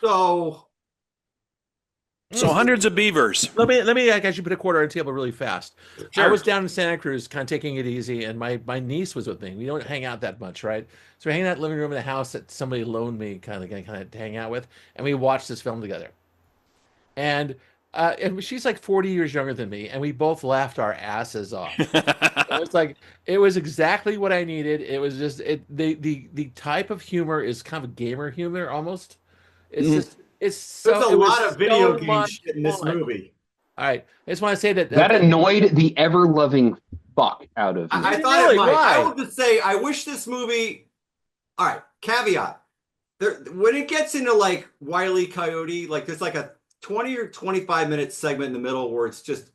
So hundreds of beavers. Let me actually put a quarter on the table really fast. I Sure. was down in Santa Cruz, kind of taking it easy, and my niece was with me. We don't hang out that much, right? So we're hanging out in the living room in the house that somebody loaned me, kind of to hang out with, and we watched this film together. And she's like 40 years younger than me, and we both laughed our asses off. It was exactly what I needed. It was just the type of humor is kind of gamer humor almost. It's just it's so there's a it was lot of video so game much shit in this fun. movie. All right, I just want to say that That annoyed the ever-loving fuck out of me. I thought Really? it might. Why? I would just say I wish this movie. All right, caveat. When it gets into like Wile E. Coyote, like there's like a 20 or 25-minute segment in the middle where it's just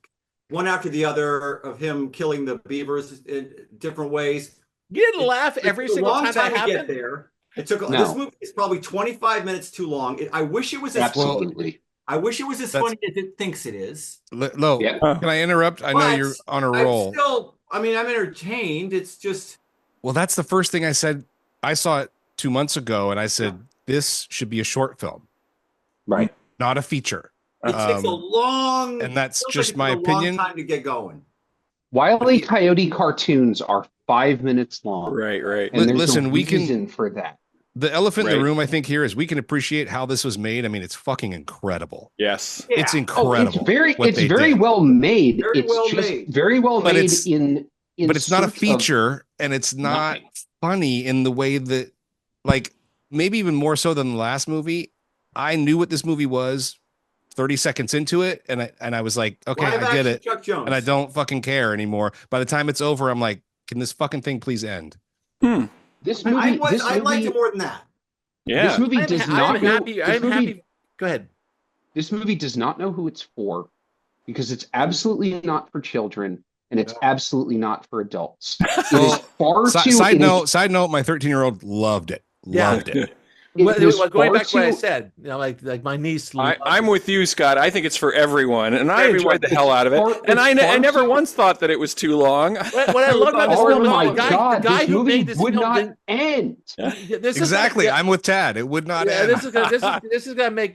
one after the other of him killing the beavers in different ways. you didn't laugh every It took single a long time time that to get happened. there. It took No. This movie is probably 25 minutes too long. I wish it was as Absolutely. I wish it was as funny as it thinks it is. Lo, Yeah. can I interrupt? I know But you're on a I'm roll. I'm entertained. It's just Well, that's the first thing I said. I saw it 2 months ago, and I said this should be a short film, Right. not a feature. it takes a long, and that's feels just like it my took a long opinion. time to get going. Wile E. Coyote cartoons are 5 minutes long. Right. And there's Listen, a we can- reason for that. The elephant in Right. the room, I think, here is we can appreciate how this was made. I mean, it's fucking incredible. Yes. Yeah. It's Oh, incredible. it's they very did. well made. Very It's well just made. very well But made it's- in but it's not a search of feature, and it's not nothing. funny in the way that, like, maybe even more so than the last movie. I knew what this movie was 30 seconds into it, and I was like, okay, Live I get action it, Chuck Jones. and I don't fucking care anymore. By the time it's over, I'm like, can this fucking thing please end? This movie. I liked it more than that. Yeah. This movie does not. I'm know- happy. this I'm movie- happy. Go ahead. This movie does not know who it's for because it's absolutely not for children and it's absolutely not for adults. It is Well, far too. Side it is- note, my 13-year-old loved it. Yeah. Loved it. it is Going far back to what I too- said, like my niece. I'm with you, Scott. I think it's for everyone, and I Very enjoyed the hell out of it. far- And I it's far never too- once thought that it was too long. What I love about this Oh film, my the guy God! This who movie made this would film not didn't- end. This is Exactly. like- I'm with Tad. It would not Yeah, end. this is gonna make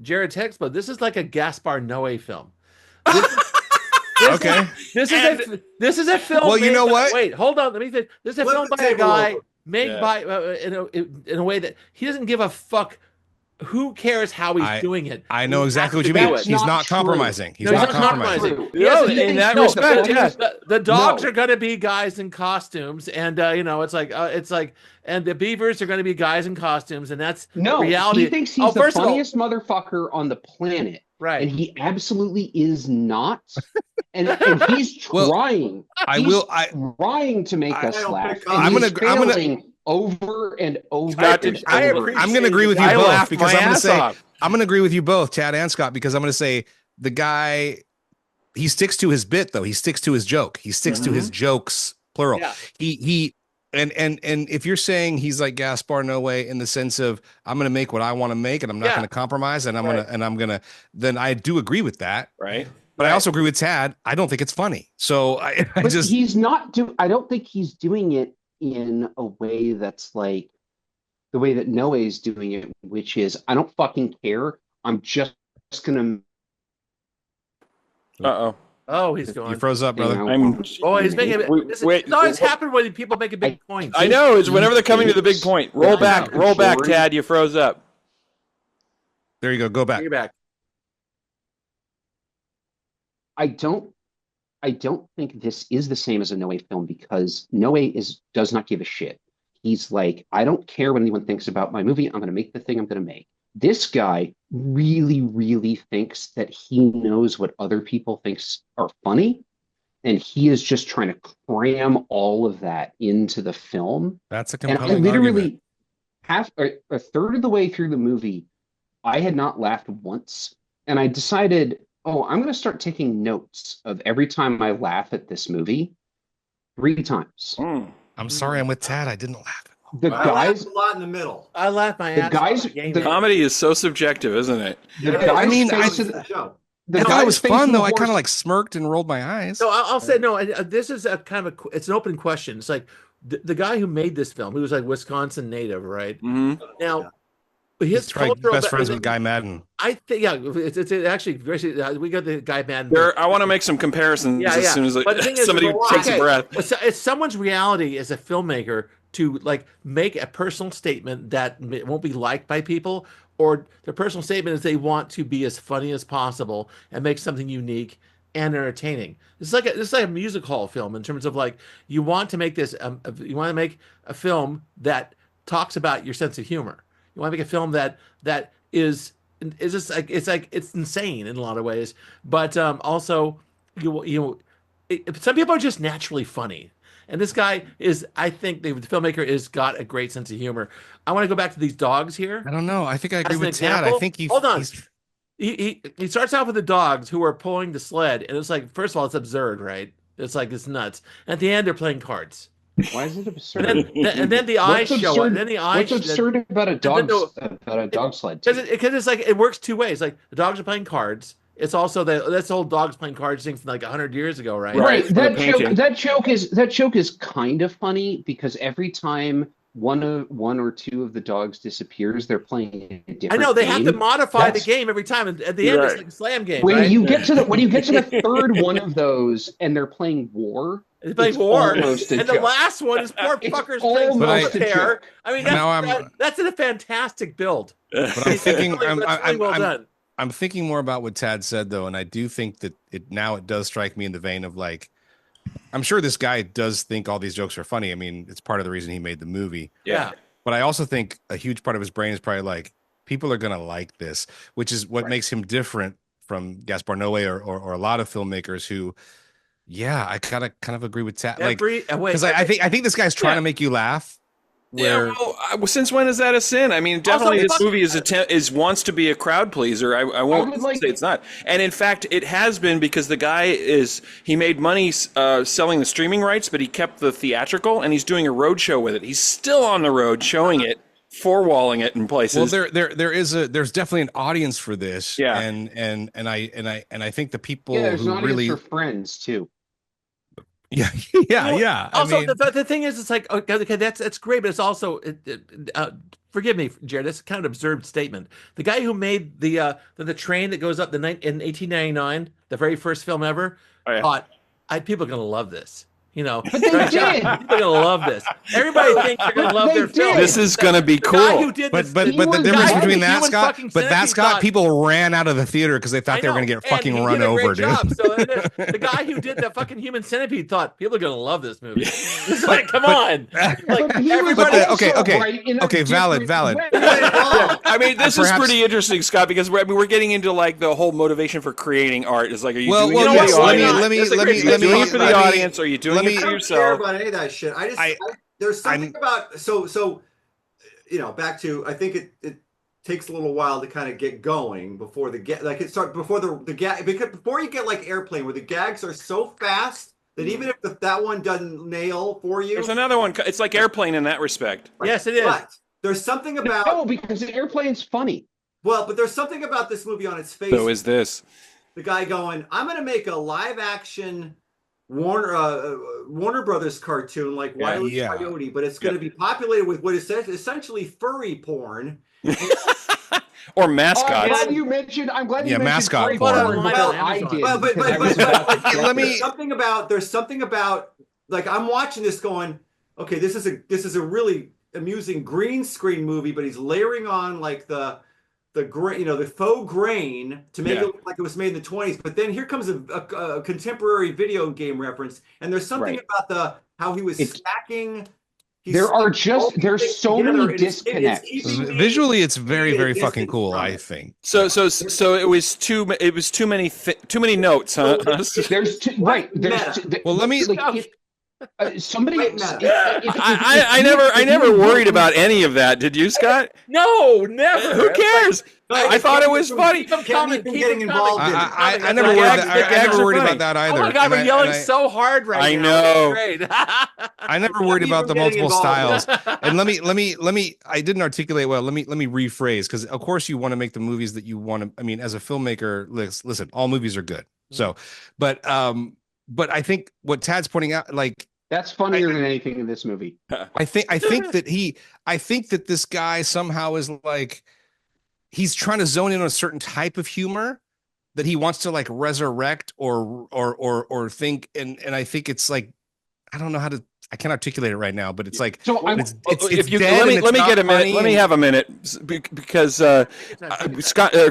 Jared text, but this is like a Gaspar Noé film. This Okay. This is a film. Well, you made know by- what? Wait, hold on. Let me think. This is a Flip film the by a table guy over. made Yeah. by in a way that he doesn't give a fuck. Who cares how he's doing it? I know He exactly has what you to mean. do That's it. He's not not true. compromising. He's No, he's not not compromising. compromising. No, Yes, in that no, respect, yes. the dogs No. are going to be guys in costumes, and it's like, and the beavers are going to be guys in costumes, and that's No, reality. he thinks he's Oh, the first of all- funniest motherfucker on the planet, right. and he absolutely is not. And he's Well, trying. I Trying to make I us don't laugh. pick And up. I'm he's gonna- failing over and over. Scott, and I over. appreciate I'm going to agree with you I both laughed because my I'm going to ass say off. I'm going to agree with you both, Tad and Scott, because I'm going to say the guy, he sticks to his bit though. He sticks to his joke. He sticks to his jokes, plural. Yeah. He and if you're saying he's like Gaspar Noé in the sense of I'm going to make what I want to make and I'm not Yeah. going to compromise and Right. I'm going to then I do agree with that. Right. But I also agree with Tad. I don't think it's funny. So I But just he's not do. I don't think he's doing it in a way that's like the way that Noah's doing it, which is I don't fucking care. I'm just gonna. Uh-oh. Oh, he's you going. froze up, brother. I'm. Oh, he's making it. Wait, It's always happened when people make a big point. I know. It's whenever they're coming to the big point. Roll back, Tad. You froze up. There you go. Go back. Bring it back. I don't think this is the same as a Noe film because Noe does not give a shit. He's like, I don't care what anyone thinks about my movie. I'm going to make the thing I'm going to make. This guy really, really thinks that he knows what other people thinks are funny, and he is just trying to cram all of that into the film. That's a And I compelling literally argument. a third of the way through the movie, I had not laughed once, and I decided, oh, I'm going to start taking notes of every time I laugh at this movie 3 times. I'm sorry, I'm with Tad. I didn't laugh. The I guys, laughed a lot in the middle. I laughed my The ass guys- off. the- Comedy is so subjective, isn't it? the Yeah, guys I mean, face I- of the, show. the I thought it guys was facing fun the though. I kind horse- of like smirked and rolled my eyes. So I'll say no. This is a kind of it's an open question. It's like the guy who made this film, he was like Wisconsin native, right? Hmm. Now, his He's probably cultural best friends with Guy Madden. I think it's actually we got the Guy Madden. I want to make some comparisons as soon as But the thing is, somebody takes a breath. It's someone's reality as a filmmaker to like make a personal statement that won't be liked by people, or their personal statement is they want to be as funny as possible and make something unique and entertaining. It's like a music hall film in terms of like you want to make this you want to make a film that talks about your sense of humor. You want to make a film that is just it's insane in a lot of ways, but also some people are just naturally funny. And this guy is, I think the filmmaker has got a great sense of humor. I want to go back to these dogs here. I don't know. I think I agree As an with Tad. I example, think hold on. He starts out with the dogs who are pulling the sled, and it's like, first of all, it's absurd, right? It's like it's nuts. At the end, they're playing cards. Why is it absurd? And then the eyes show up. And then the eyes. What's absurd about a dog sled? Because it's like it works two ways. Like the dogs are playing cards. It's also that's the whole dogs playing cards thing from like 100 years ago, right? Right. That joke is kind of funny because every time one or two of the dogs disappears, they're playing a different I know they game. have to modify the game every time, and at the end it's like a slam game. When right? you get to the third one of those, and they're playing war. It's playing war, and the joke. Last one is poor fuckers playing solitaire. I mean, that's a fantastic build. But I'm thinking, well done. I'm thinking more about what Tad said though, and I do think that it does strike me in the vein of like, I'm sure this guy does think all these jokes are funny. I mean, it's part of the reason he made the movie. Yeah. But I also think a huge part of his brain is probably like, people are gonna like this, which is what makes him different from Gaspar Noé or a lot of filmmakers who, I kind of agree with Tad. Like, because I think this guy's trying to make you laugh. Since when is that a sin? I mean, definitely this movie wants to be a crowd pleaser. I won't say it's not. And in fact, it has been because the guy he made money selling the streaming rights, but he kept the theatrical, and he's doing a road show with it. He's still on the road showing it, four-walling it in places. Well, there's definitely an audience for this. Yeah. And I think the people there's who an audience really for Friends too. Yeah. Also, the thing is, it's like okay, that's great, but it's also forgive me, Jared. That's kind of an absurd statement. The guy who made the train that goes up in 1899, the very first film ever, thought people are going to love this. You know, but they did. People are gonna love this. Everybody thinks they're gonna love their film. This is gonna be cool. But the difference between that, Scott, people ran out of the theater because they thought they were gonna get fucking run over, dude. So the guy who did the fucking Human Centipede thought people are gonna love this movie. It's like, come on. Like Okay, valid. I mean, this is pretty interesting, Scott, because we're getting into like the whole motivation for creating art. Is like, are you doing it for the audience? Are you doing it for the audience? Are you doing it for yourself? I don't care about any of that shit. There's something about so back to, I think it takes a little while to kind of get going before before the gag, because before you get like Airplane, where the gags are so fast that even if that one doesn't nail for you, there's another one. It's like Airplane in that respect. Right. Yes, it is. But there's something about because Airplane's funny. Well, but there's something about this movie on its face. So is this. The guy going, I'm going to make a live action Warner Brothers cartoon like Wile E. Coyote, but it's going to be populated with what is essentially furry porn. Or mascots. I'm glad you mentioned mascot furry porn. Well, I did. But there's something about like, I'm watching this going, okay, this is a really amusing green screen movie, but he's layering on like the grain, the faux grain to make it look like it was made in the 20s. But then here comes a contemporary video game reference, and there's something about how he was stacking. There's so many disconnects. Visually, it's very, very fucking cool. I think. So it was too many notes, huh? Well, let me. Somebody. I never worried about any of that. Did you, Scott? No, never. Who cares? I thought it was funny. Getting involved in it. I never worried about that either. Oh my God, we're yelling so hard right now. I know. Great. I never worried about the multiple styles. And let me. I didn't articulate well. Let me rephrase, because of course you want to make the movies that you want to. I mean, as a filmmaker, listen, all movies are good. So, but I think what Tad's pointing out, like. That's funnier than anything in this movie. I think that this guy somehow is like, he's trying to zone in on a certain type of humor that he wants to like resurrect or think, and I think it's like, I don't know how to, I can't articulate it right now, but it's like, So it's if you dead and let me it's get a not minute. funny Let me and- have a minute because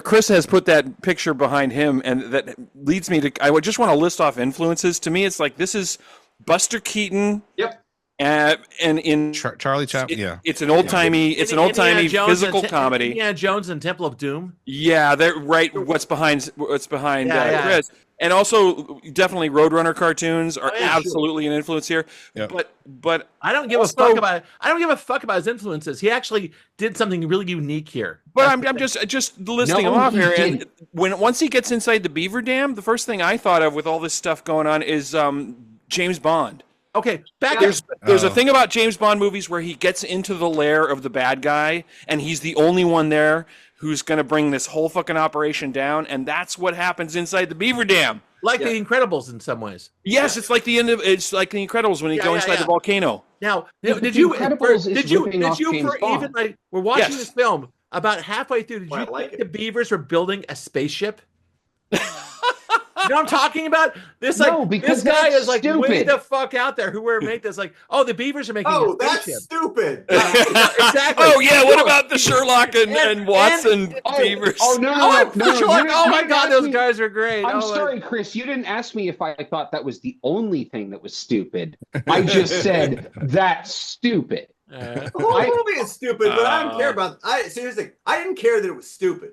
Chris has put that picture behind him, and that leads me to. I would just want to list off influences. To me, it's like this is Buster Keaton. Yep. And in Charlie Chaplin, yeah, it's an old timey physical comedy. Indiana Jones and Temple of Doom. Yeah, they're right. What's behind Yeah. Chris, and also definitely Roadrunner cartoons are sure. absolutely an influence here. Yep. But I don't give a fuck about it. I don't give a fuck about his influences. He actually did something really unique here. But I'm just listing them off here. And once he gets inside the Beaver Dam, the first thing I thought of with all this stuff going on is James Bond. Okay, There's a thing about James Bond movies where he gets into the lair of the bad guy, and he's the only one there who's going to bring this whole fucking operation down, and that's what happens inside the Beaver Dam. Like the Incredibles in some ways. Yes, it's like the end of it's like the Incredibles when you go inside the volcano. Now, The did you Incredibles is ripping off James for Bond. even like we're watching this film about halfway through? Did Well, you I like think it. the Beavers were building a spaceship? You know what I'm talking about? This because guy that's is like way stupid. the fuck out there. Who would make this? Like, oh, the Beavers are making Oh, a that's spaceship. stupid. Exactly. Oh yeah, what about the Sherlock and Watson Beavers? Oh no, Oh, no, Sherlock, you didn't- oh you my didn't God, ask those me- guys are great. I'm Oh, sorry, Chris. You didn't ask me if I thought that was the only thing that was stupid. I just said that's stupid. The whole movie is stupid, but I don't care about. Seriously, I didn't care that it was stupid.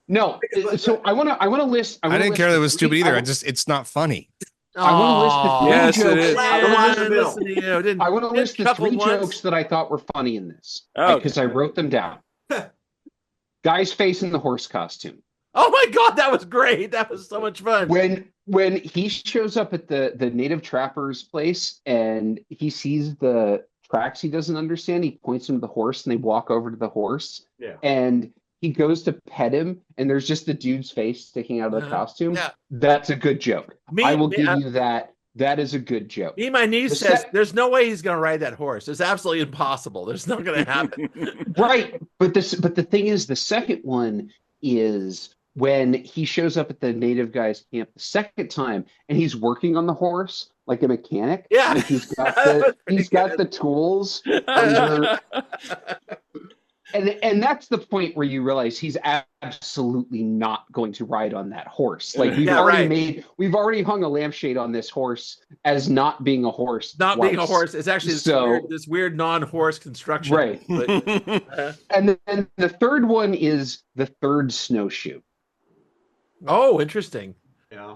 No, so I want to list. I didn't care that it was stupid either. It's not funny. I want to list the three Yes, it jokes. is. I want to listen to you. Didn't- I want to didn't list the chuckle three once. jokes that I thought were funny in this Oh, because I wrote them down. Guy's face in the horse costume. Oh my God, that was great. That was so much fun. When he shows up at the native trapper's place and he sees the tracks he doesn't understand, he points him to the horse and they walk over to the horse. Yeah. And he goes to pet him and there's just the dude's face sticking out of the costume. Yeah. That's a good joke. I will give you that. That is a good joke. Me, my niece The says sec- there's no way he's going to ride that horse. It's absolutely impossible. There's not going to happen. Right. But the thing is, the second one is when he shows up at the native guy's camp the second time and he's working on the horse like a mechanic. Yeah. Like he's got the tools under, and that's the point where you realize he's absolutely not going to ride on that horse. Like we've already hung a lampshade on this horse as not being a horse. Not twice. being a horse. It's actually this weird non-horse construction. Right. But, And then the third one is the third snowshoe. oh, interesting. Yeah.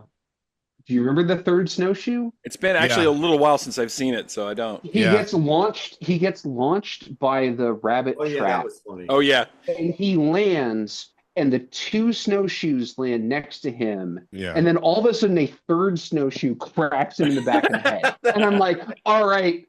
Do you remember the third snowshoe? it's been actually a little while since I've seen it, so I don't. He gets launched by the rabbit Oh yeah, trap, that was funny. Oh yeah, and he lands, and the two snowshoes land next to him, Yeah. and then all of a sudden a third snowshoe cracks him in the back of the head, and I'm like, all right,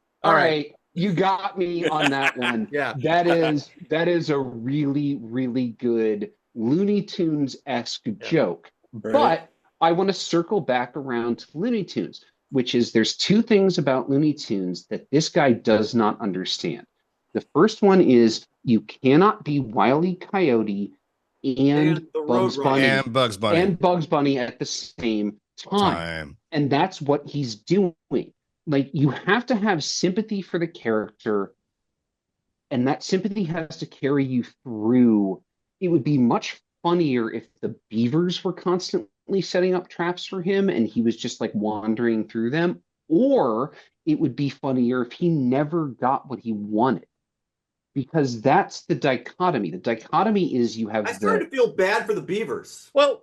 you got me on that one. Yeah. That is a really, really good Looney Tunes-esque joke. Right. But I want to circle back around to Looney Tunes, which is there's two things about Looney Tunes that this guy does not understand. The first one is you cannot be Wile E. Coyote and the Bugs Roadrunner. Bunny And Bugs Bunny. at the same time. And that's what he's doing. Like you have to have sympathy for the character, and that sympathy has to carry you through. It would be much funnier if the Beavers were constantly setting up traps for him and he was just like wandering through them, or it would be funnier if he never got what he wanted, because that's the dichotomy. The dichotomy is you have I started to feel bad for the Beavers. Well,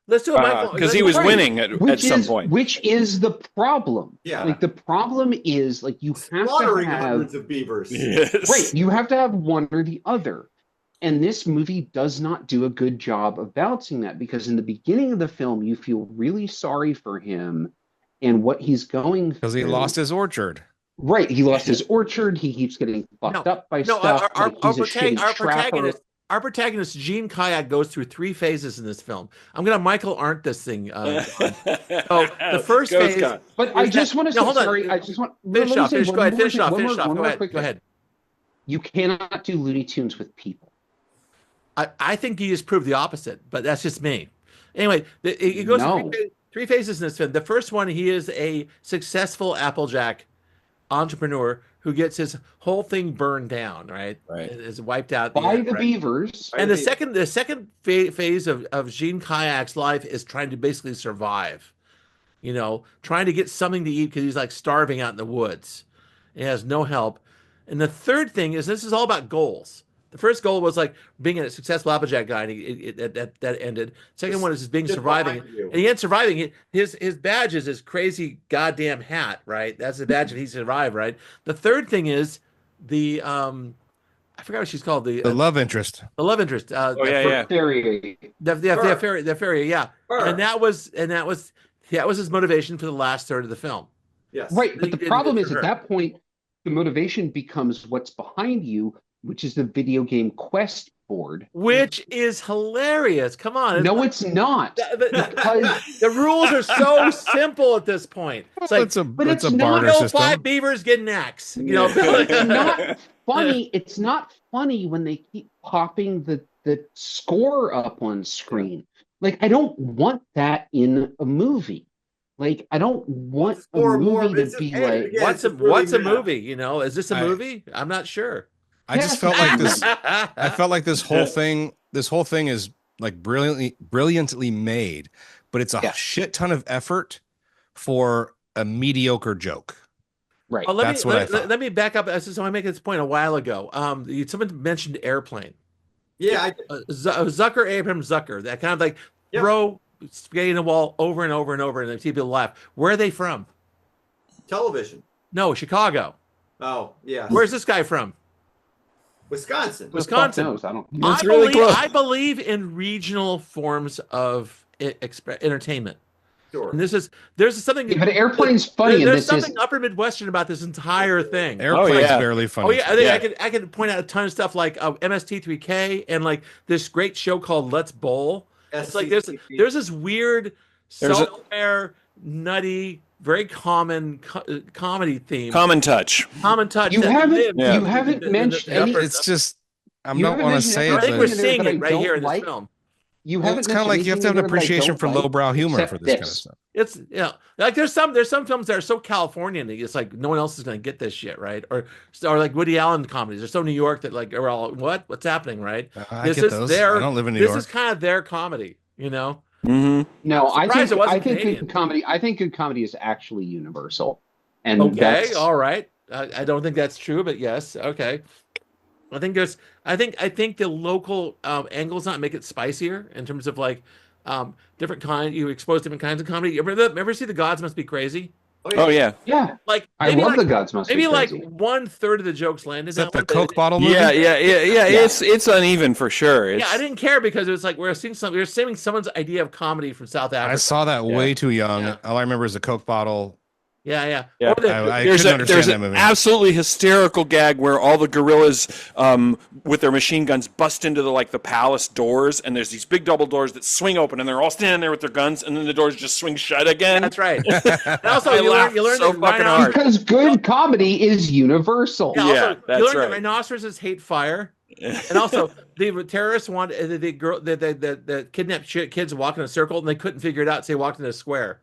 let's do it. because he was winning at some point. Which is the problem. Yeah. Like the problem is like you have to Slaughtering have hundreds of beavers. Yes. right. You have to have one or the other. And this movie does not do a good job of balancing that, because in the beginning of the film, you feel really sorry for him and what he's going through. Because he lost his orchard. Right. He lost his orchard. He keeps getting fucked up by stuff. Our protagonist, Gene Kayak, goes through three phases in this film. I'm going to Michael Arndt this thing. The first Go, phase. Scott. But I just want to say, hold on. sorry, I just want Finish off. Finish. Go ahead. Finish off. Go Go ahead. ahead. You cannot do Looney Tunes with people. I think he just proved the opposite, but that's just me. Anyway, it goes No. through three phases in this film. The first one, he is a successful Applejack entrepreneur who gets his whole thing burned down, right? Right. Is wiped out By the right? Beavers. And the second phase of Gene Kayak's life is trying to basically survive. You know, trying to get something to eat because he's like starving out in the woods. He has no help. And the third thing is this is all about goals. The first goal was like being a successful Applejack guy, and that ended. Second one is just being surviving, and he ain't surviving. His badge is his crazy goddamn hat, right? That's the badge that he survived, right? The third thing is the I forgot what she's called, the love interest. The love interest. Oh yeah. The fairy, yeah. And that was his motivation for the last third of the film. Yes. Right, but the problem is at that point, the motivation becomes what's behind you, which is the video game quest board. Which is hilarious. Come on. No, it's not. The rules are so simple at this point. It's like, It's a it's barter not system. 5 beavers get an axe. You know, It's not funny. It's not funny when they keep popping the score up on screen. Like, I don't want that in a movie. Like, I don't want a movie to be like, what's a movie? You know, is this a movie? I'm not sure. I just felt like this. I felt like this whole thing is like brilliantly made, but it's a shit ton of effort for a mediocre joke. right. Well, That's what I thought. let me back up. So I make this point a while ago. Someone mentioned Airplane. Yeah. Abraham Zucker. That kind of like throw spaghetti in the wall over and over and over, and see people laugh. Where are they from? Television. No, Chicago. Oh, yeah. Where's this guy from? Wisconsin. Wisconsin. Knows? I don't. I believe in regional forms of entertainment. Sure. And there's something. Yeah, but Airplane's funny, and There's this something is upper Midwestern about this entire thing. Airplane's barely funny. Oh yeah, I could point out a ton of stuff like MST3K and like this great show called Let's Bowl. It's like there's this weird self-aware, nutty, very common comedy theme. Common touch. you haven't mentioned any. It's just I You don't haven't want to mentioned say any- it. I think but we're it's- seeing that I it right don't here in this like. film. You Well, haven't it's kind of like you have to have an appreciation for lowbrow humor for this kind of stuff. It's like there's some films that are so Californian that it's like no one else is going to get this shit, right? Or like Woody Allen comedies. They're so New York that like are all what's happening, right? I get those. I don't live in New York. This is kind of their comedy, you know. Mm-hmm. No, I think Canadian. good comedy. I think good comedy is actually universal. And Okay, all right. I don't think that's true, but yes, okay. I think the local angles not make it spicier in terms of like different kind. You expose different kinds of comedy. You ever see The Gods Must Be Crazy? Oh yeah. Yeah, Like I love The Gods Must Be maybe like Crazy. 1/3 of the jokes landed. Is that the one, Coke bottle movie? Yeah. It's uneven for sure. Yeah, I didn't care because it was like we were seeing someone's idea of comedy from South Africa. I saw that way too young. Yeah. All I remember is the Coke bottle. Yeah. Yeah. Or the- I There's couldn't understand there's that an movie. absolutely hysterical gag where all the gorillas with their machine guns bust into the palace doors, and there's these big double doors that swing open, and they're all standing there with their guns, and then the doors just swing shut again. That's right. And also, I you laughed learn so that fucking rhino- hard. Because good comedy is universal. Yeah, also, Yeah, you that's learn that right. rhinoceroses hate fire, and also the terrorists want the kidnapped kids walk in a circle, and they couldn't figure it out, so they walked in a square.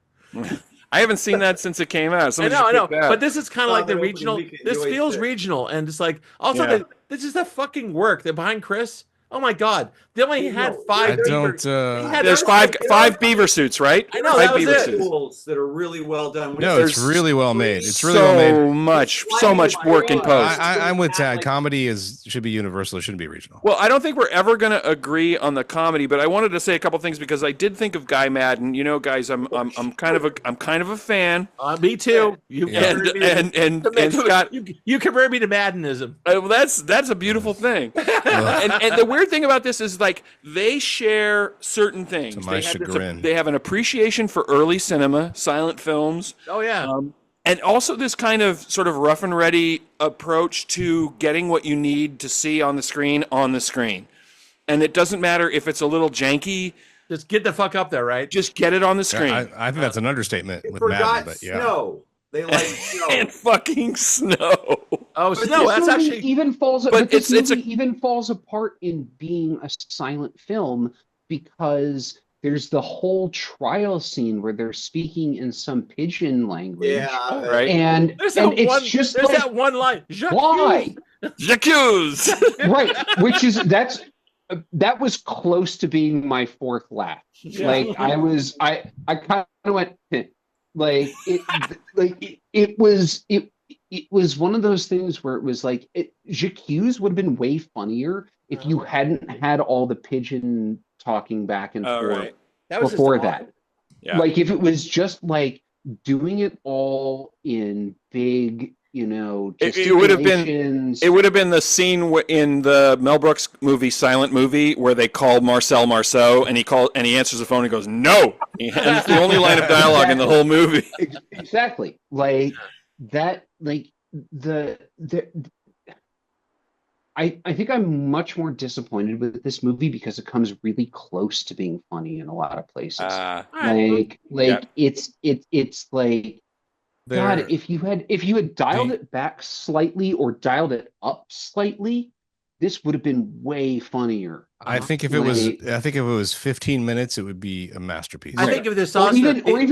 I haven't seen that since it came out. I know, but this is kind of Oh, like the the opening regional. weekend, This you feels ate it. regional, and it's like also Yeah. this is the fucking work. They're behind Chris. Oh my god, they only had No, five. I beavers. don't. They had There's five beaver suits, right? I know, Five that was beaver it. suits. Visuals that are really well done. No, it's There's really well made. It's really well made. So much work in post. I'm with Tad. Comedy should be universal. It shouldn't be regional. Well, I don't think we're ever going to agree on the comedy, but I wanted to say a couple things because I did think of Guy Madden. You know, guys, I'm kind of a fan. Me too. You Yeah. And Scott, you convert me to Maddenism. well, that's a beautiful thing. and the weird thing about this is like they share certain things. To my chagrin. They have an appreciation for early cinema, silent films. Oh yeah. And also this kind of sort of rough and ready approach to getting what you need to see on the screen. And it doesn't matter if it's a little janky, Just get the fuck up there, right? just get it on the screen. I think that's an understatement with Forgot Madden, but yeah. snow. They like snow. And fucking snow. Oh, But no, this that's movie actually even falls. But But this it's a- movie even falls apart in being a silent film because there's the whole trial scene where they're speaking in some pidgin language, Yeah, right. and it's just there's like, that one line. why? J'accuse. Right, that was close to being my fourth laugh. Yeah. Like I kind of went like it was one of those things where it was like J'accuse would have been way funnier if you hadn't had all the pigeon talking back and Oh, forth right. That was before just that. awful. Yeah. Like if it was just like doing it all in big, It would have been gesticulations. it would have been the scene in the Mel Brooks movie Silent Movie where they call Marcel Marceau and he answers the phone and goes no, and it's the only line of dialogue in the whole movie. Exactly. Like that, like the I think I'm much more disappointed with this movie because it comes really close to being funny in a lot of places. Like Yeah. it's like, God, if you had dialed it back slightly or dialed it up slightly, this would have been way funnier. I think if it was 15 minutes, it would be a masterpiece. I think if this Or also even 40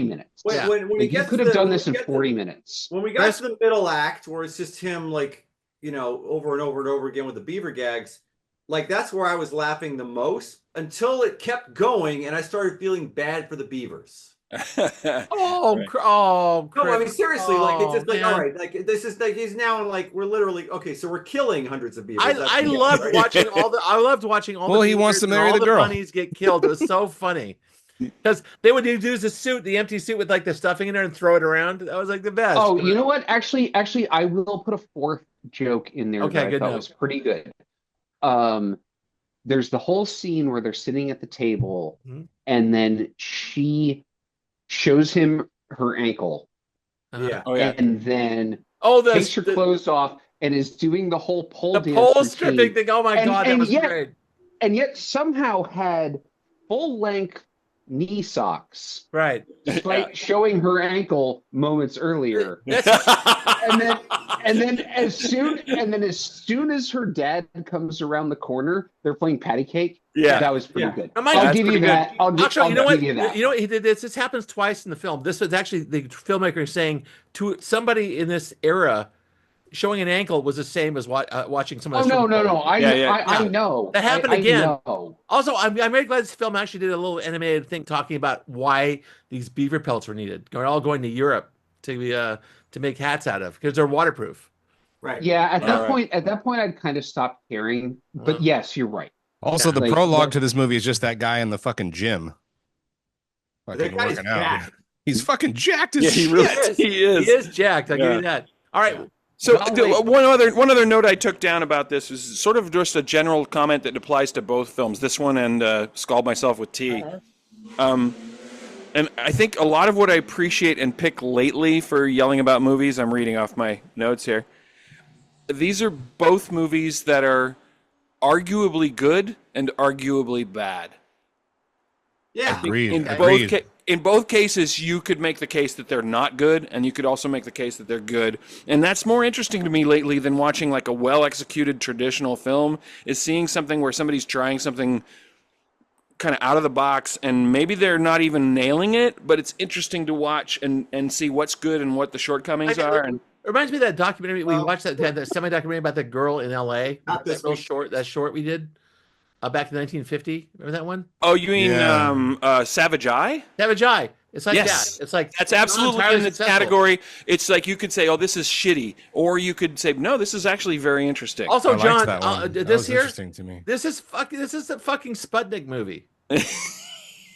minutes. When he Like, you gets could to have the- done when this we in get 40 minutes. When we got to the middle act, where it's just him, like, over and over and over again with the beaver gags, like that's where I was laughing the most until it kept going, and I started feeling bad for the beavers. Oh, No, I mean seriously, like it's just like, man. all right, like this is like he's now like we're literally okay, so we're killing hundreds of beavers. I loved watching all the. I loved watching all. Well, the he wants to beavers and marry all the girl. bunnies get killed. It was so funny because they would use the suit, the empty suit with like the stuffing in there, and throw it around. That was like the best. Oh, you know what? Actually, I will put a fourth joke in there that I thought was pretty good. There's the whole scene where they're sitting at the table, and then she shows him her ankle. Yeah. Oh yeah. And then takes her clothes off and is doing the whole pole dance routine. Stripping thing. Oh my God, that was great. And yet somehow had full length knee socks, right? Despite showing her ankle moments earlier. and then as soon as her dad comes around the corner, they're playing patty cake. Yeah, that was pretty good. I'll give you that. I'll give you that. You know what he did this. This happens twice in the film. This was actually the filmmaker saying to somebody in this era, showing an ankle was the same as watching someone. Oh no! I know that happened again. I know. Also, I'm very glad this film actually did a little animated thing talking about why these beaver pelts were needed. They're all going to Europe to make hats out of because they're waterproof. Right. Yeah. At that point, I'd kind of stopped caring. But yes, you're right. Also, the prologue to this movie is just that guy in the fucking gym. That guy's working out. jacked. He's fucking jacked as shit. He is. He is jacked. I'll give you that. All right. So one other note I took down about this is sort of just a general comment that applies to both films, this one and Scald Myself with Tea. And I think a lot of what I appreciate and pick lately for yelling about movies, I'm reading off my notes here. These are both movies that are arguably good and arguably bad. Yeah. Agreed. In both cases, you could make the case that they're not good, and you could also make the case that they're good. And that's more interesting to me lately than watching like a well-executed traditional film, is seeing something where somebody's trying something kind of out of the box, and maybe they're not even nailing it, but it's interesting to watch and see what's good and what the shortcomings are. And it reminds me of that documentary we watched, that semi-documentary about the girl in L.A. That short we did. Back in 1950, remember that one? Oh, you mean Savage Eye? Savage Eye. It's like that. It's like that's absolutely in this category. It's like you could say, "Oh, this is shitty," or you could say, "No, this is actually very interesting." Also, John, this here, interesting to me. This is a fucking Sputnik movie.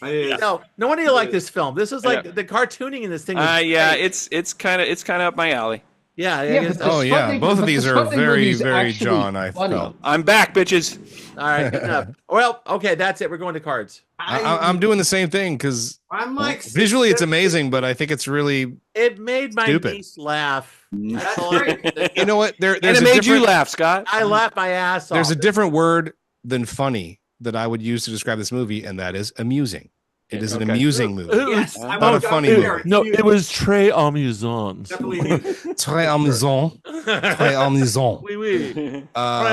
No wonder you like this film. This is like the cartooning in this thing. Yeah, it's kind of up my alley. Yeah. Both of these are very, very John. I felt. I'm back, bitches. All right, good enough. Well, okay, that's it. We're going to cards. I'm doing the same thing because I'm like visually it's amazing, but I think it's really it made my niece laugh. That's great. You know what? There's and it made you laugh, Scott. I laughed my ass off. There's a different word than funny that I would use to describe this movie, and that is amusing. It is an Okay. amusing movie. Yes, I Not a would go funny there. movie. No, it was très amusant. Definitely. Très amusant. Très amusant. Oui, oui. Uh,